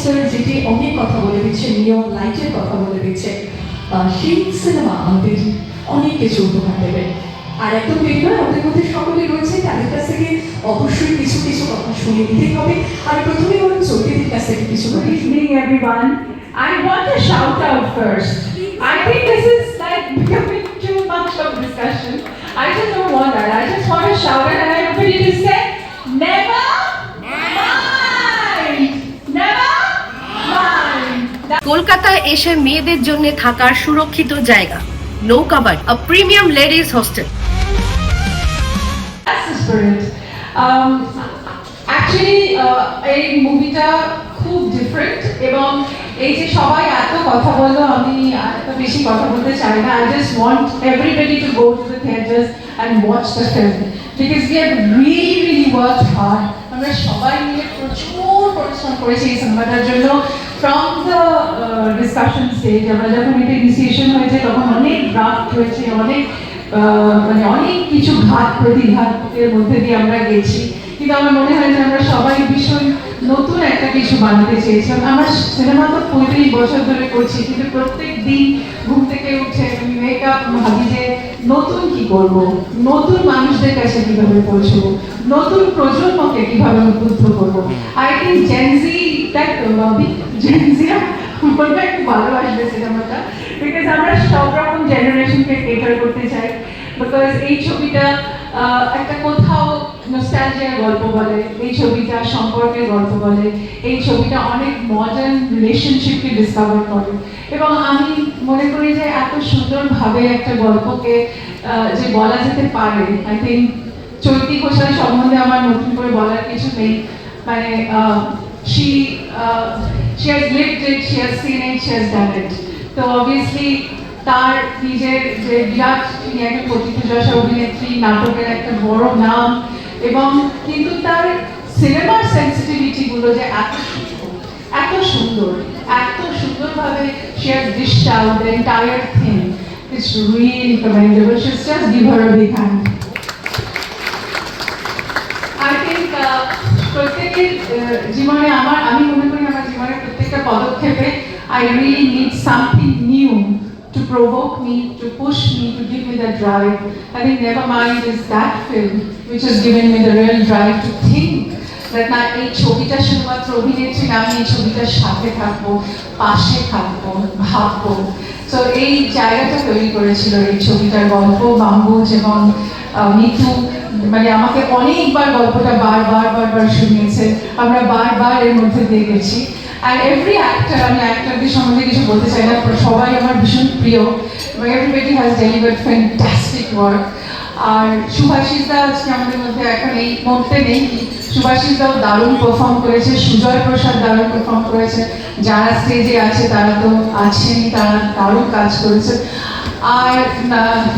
Poster যেটি অনেক কথা বলে দিচ্ছে, নিয়ন লাইটের কথা বলে দিচ্ছে, সেই সিনেমা আমাদের অনেক কিছু উপহার দেবে। আর একদম বেরোয় আমাদের মধ্যে সকলে রয়েছে, তাদের কাছ থেকে অবশ্যই কিছু কিছু কথা শুনে নিতেই হবে। আর প্রথমে বরং চৈতিদের কাছ থেকে কিছু Good evening, everyone. I want to shout out first. I think this is like becoming too much of discussion. I just don't want that. I just want to shout out and everybody to say, never mind. Never mind. কলকাতায় এসে মেয়েদের জন্য থাকার সুরক্ষিত জায়গা নৌকাবাড়ি, a premium ladies hostel. That's the spirit. Actually, এই মুভিটা খুব ডিফারেন্ট এবং এই যে সবাই এত কথা বললো, আমি এত বেশি কথা বলতে চাই না। I just want everybody to go to the theaters and watch the film because we have really worked hard. আমরা সবাই মিলে প্রচুর পরিশ্রম করেছি এই সিনেমাটার জন্য। From the discussion stage, আমরা যখন এটা ইনিশিয়েশন হয়েছে তখন অনেক ড্রাফট হয়েছে, অনেক মানে অনেক কিছু ঘাত প্রতিঘাতের মধ্যে দিয়ে আমরা গেছি, কিন্তু আমার মনে হয় যে আমরা সবাই ভীষণ নতুন একটা কিছু বানাতে চেয়েছিলাম। আমার সিনেমা তো 35 বছর ধরে করছি, কিন্তু প্রত্যেক দিন ঘুম থেকে উঠে আমি মেকআপ ভাবি যে নতুন কি করব, নতুন মানুষদের কাছে কিভাবে পৌঁছবো, নতুন প্রজন্মকে কিভাবে উদ্বুদ্ধ করবো। আই থিঙ্ক জেনজিটা জেনজিরা বলবে একটু ভালোবাসবে সিনেমাটা, বিকজ আমরা সব রকম জেনারেশনকে কেটার করতে চাই। বিকজ এই ছবিটা একটা কোথাও নস্টালজিয়ার গল্প বলে, এই ছবিটা সম্পর্কের গল্প বলে, এই ছবিটা অনেক মডার্ন রিলেশনশিপকে ডিসকভার করে এবং আমি মনে করি যে এত সুন্দরভাবে একটা গল্পকে যে বলা যেতে পারে। আই থিঙ্ক চৈতি ঘোষাল সম্বন্ধে আমার নতুন করে বলার কিছু নেই, মানে she has lived it, she has seen it, she has done it. তো অবভিয়াসলি তার নিজের যে বিরাট, তিনি একটা প্রথিতযশা অভিনেত্রী, নাটকের একটা বড় নাম, এবং কিন্তু তার সিনেমার সেন্সিটিভিটিগুলো যে এত সুন্দর, এত সুন্দরভাবে she has dished out the entire thing. It's really commendable. She's just give her a big hand. I think প্রত্যেকের জীবনে আমি মনে করি আমার জীবনের প্রত্যেকটা পদক্ষেপে I really need something new to provoke me, to push me, to give me the drive. I think Nevermind is that film which has given me the real drive to think that না এই ছবিটা শুধুমাত্র অভিনেত্রী না, আমি এই ছবিটার সাথে থাকবো, পাশে থাকবো, ভাববো। তো এই জায়গাটা তৈরি করেছিল এই ছবিটার গল্প। বাম্বুজ এবং মিতু মানে আমাকে অনেকবার গল্পটা বারবার শুনিয়েছে, আমরা বারবার এর মধ্যে দিয়ে গেছি। আর এভরি অ্যাক্টর, আমি অ্যাক্টরদের সম্বন্ধে কিছু বলতে চাই না, সবাই আমার ভীষণ প্রিয় এবং everybody has delivered fantastic work. আর সুভাষিস দা আজকে আমাদের মধ্যে এখন এই মুহূর্তে নেই, সুভাষিস দাও দারুণ পারফর্ম করেছে, সুজয় প্রসাদ দারুণ পারফর্ম করেছে, যারা স্টেজে আছে তারা তো আছেনই, তারা দারুণ কাজ করেছে। আর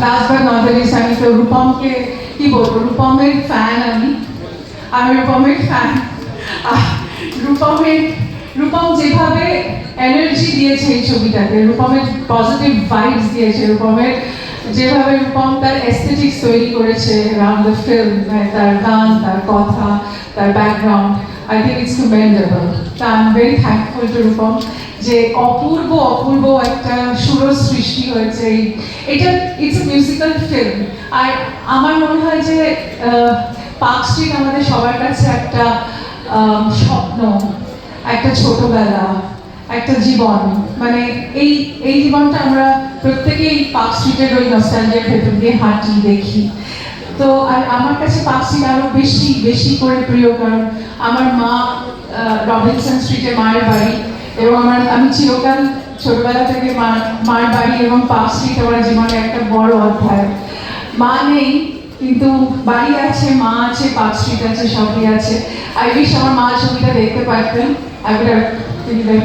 last but not the least, আমি তো রূপমকে কি বলবো, রূপমের ফ্যান আমি রূপমের ফ্যান। রূপম যেভাবে এনার্জি দিয়েছে এই ছবিটাতে, রূপমের পজিটিভ ভাইবস দিয়েছে, রূপমের যেভাবে রূপম তার এস্থেটিক্স তৈরি করেছে অ্যারাউন্ড দ্য ফিল্ম, তার গান, তার কথা, তার background, I think it's commendable. তো I am very thankful to Rupam যে অপূর্ব একটা সুর সৃষ্টি হয়েছে। এটা ইটস এ মিউজিক্যাল ফিল্ম। আর আমার মনে হয় যে পার্ক স্ট্রিট আমাদের সবার কাছে একটা স্বপ্ন, একটা ছোটবেলা, একটা জীবন, মানে এই জীবনটা আমরা প্রত্যেকেই পার্ক স্ট্রিটের ওই নস্টালজিয়ার ভেতর দিয়ে হাঁটি, দেখি। তো আর আমার কাছে পার্ক স্ট্রিট আরো বেশি করে প্রিয়, কারণ আমার মা রবিনসন স্ট্রিটে মায়ের বাড়ি, এবং আমি চিরকাল ছোটবেলা থেকে মার বাড়ি এবং পার্ক স্ট্রিট আমার জীবনে একটা বড় অধ্যায়। মা নেই কিন্তু বাড়ি আছে, মা আছে, পার্ক স্ট্রিট আছে, সবই আছে। আই উইশ আমার মা ছবিটা দেখতে পারতেন, I would have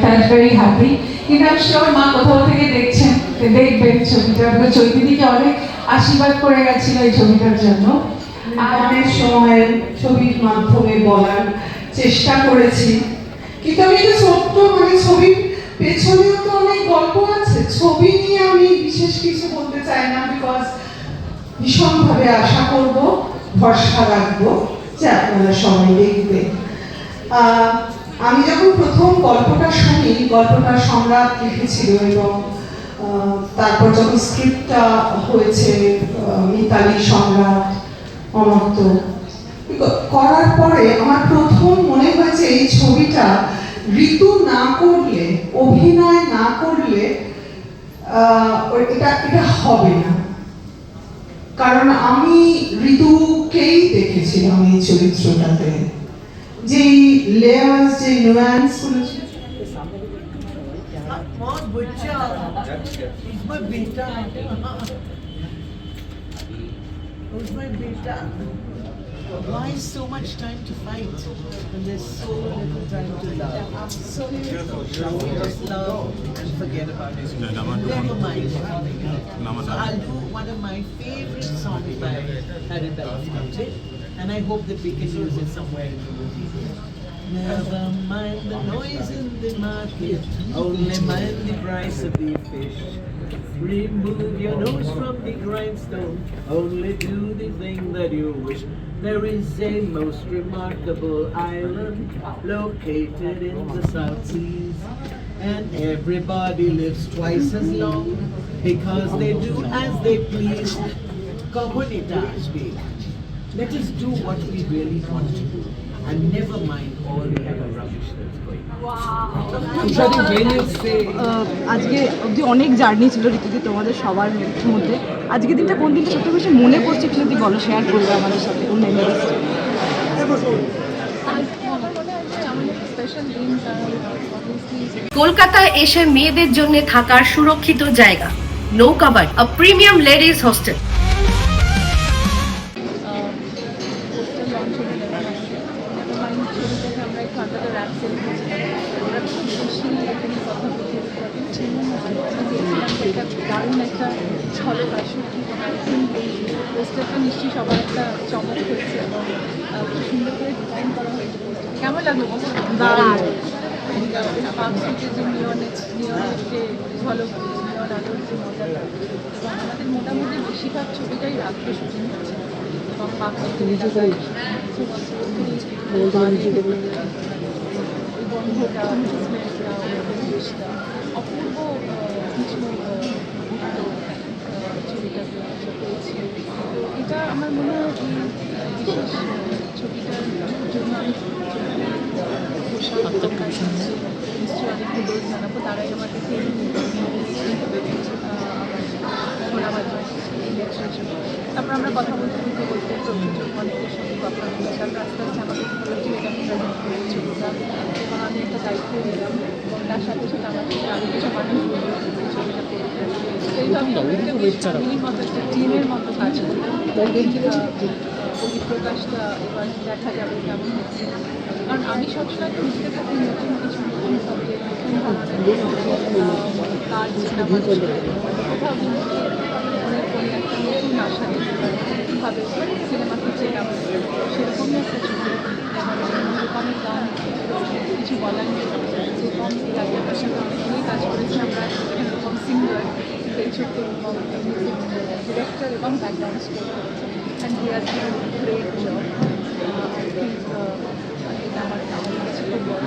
felt very happy. কিন্তু আমি শিওর মা কোথাও থেকে দেখবেন ছবিটা, চৈতিদিকে অনেক আশীর্বাদ করে গেছিল এই ছবিটার জন্য। অনেক সময় ছবির মাধ্যমে বলার চেষ্টা করেছি, কিন্তু আমি এটা সত্য, মানে ছবির পেছনেও তো অনেক গল্প আছে। ছবি নিয়ে আমি বিশেষ কিছু বলতে চাই না, বিকজ ভীষণভাবে আশা করব, ভরসা রাখবো যে আপনারা সবাই দেখবেন। আমি যখন প্রথম গল্পটা শুনি, গল্পটা সম্রাট লিখেছিল এবং তারপর যখন স্ক্রিপ্টটা হয়েছে মিতালি, সম্রাট, অমর্ত্য করার পরে আমার প্রথম মনে হয়েছে এই ছবিটা ঋতু না করলে, অভিনয় না করলে এটা হবে না। কারণ আমি ঋতুকেই দেখেছিলাম এই চরিত্রটাতে, যে লেয়ার্স, যে নুয়ান্স গুলো ছিল। Who's my beta? Why so much time to fight when there's so little time to love? So just love and forget about it. Never mind everything else. So I'll do one of my favorite songs by Harry Belafonte, and I hope that we can use it somewhere in the movie. Never mind the noise in the market, only mind the price of the fish. Remove your nose from the grindstone, only do the thing that you wish. There is a most remarkable island located in the South Seas, and everybody lives twice as long because they do as they please. Comunitas big. Let us do what we really want to do and never mind all the other rubbish that's going on. আজকে অবধি অনেক journey ছিল ঋতুদি তোমাদের সবার মধ্যে। আজকে দিনটা কোন দিনটা সবথেকে বেশি মনে পড়ছে একটু যদি বলো, শেয়ার করবে আমাদের সাথে কোন মেমোরিজটা? কলকাতায় এসে মেয়েদের জন্য থাকার সুরক্ষিত জায়গা নৌকাবাড়ি, a premium ladies hostel। দারুণ একটা ঝলক আসুক। এই পোস্টারটা নিশ্চয়ই সবার একটা চমক হয়েছে এবং খুব সুন্দর করে ডিজাইন করা হয়েছে। কেমন লাগলো? পাম্প স্ট্রিটের যে নিয়নের যে ঝলক, নিয়ন আলোর যে মজাটা, এবং আমাদের মোটামুটি বেশিরভাগ ছবিটাই রাত্রে শুটিং হচ্ছে এবং পাম্প স্ট্রিটের গন্ধটা, স্মেলটা, পরিবেশটা অপূর্ব কিছু ছবিটাতে পেয়েছি। তো এটা আমার মনে হয় এই বিশেষ ছবিটার জন্য আমি নিশ্চয়ই অনেক দোষ জানাবো। তারাই আমার কাছে তারপর আমরা কথা বলতে বলতে বলতে প্রচুর অনেকের সঙ্গে কথা বলতে, তারপর আস্তে আস্তে আমাকে ছবিটা এবং আমি একটা দায়িত্ব নিলাম এবং তার সাথে সাথে আমার সাথে আরও কিছু মানুষ ছবিটা করতে। এইভাবে ফ্যামিলির মতো একটা টিমের মতো কাজ করলাম। বহিঃপ্রকাশটা এবার দেখা যাবে কেমন হচ্ছে, কারণ আমি সবসময় খুঁজতে থাকি নতুন কিছু, নতুন সাবজেক্ট, নতুন ধরনের কাজ, যেটা মানুষ কোথাও মনে করে একটা নতুন আশা দিতে পারে কীভাবে সিনেমাকে চেনা সেরকমই একটা ছবি। নিরূপমের গান কিছু বলার নেই, নিরূপম রাজ্যের পাশাপাশি অনেকগুলোই কাজ করেছি আমরা, এরকম সিঙ্গার, এই ছোট্ট রূপম ডিরেক্টর এবং ব্যাকগ্রাউন্ড স্কোর করেছে। And we are great job. এটা আমার কাছে খুব বড়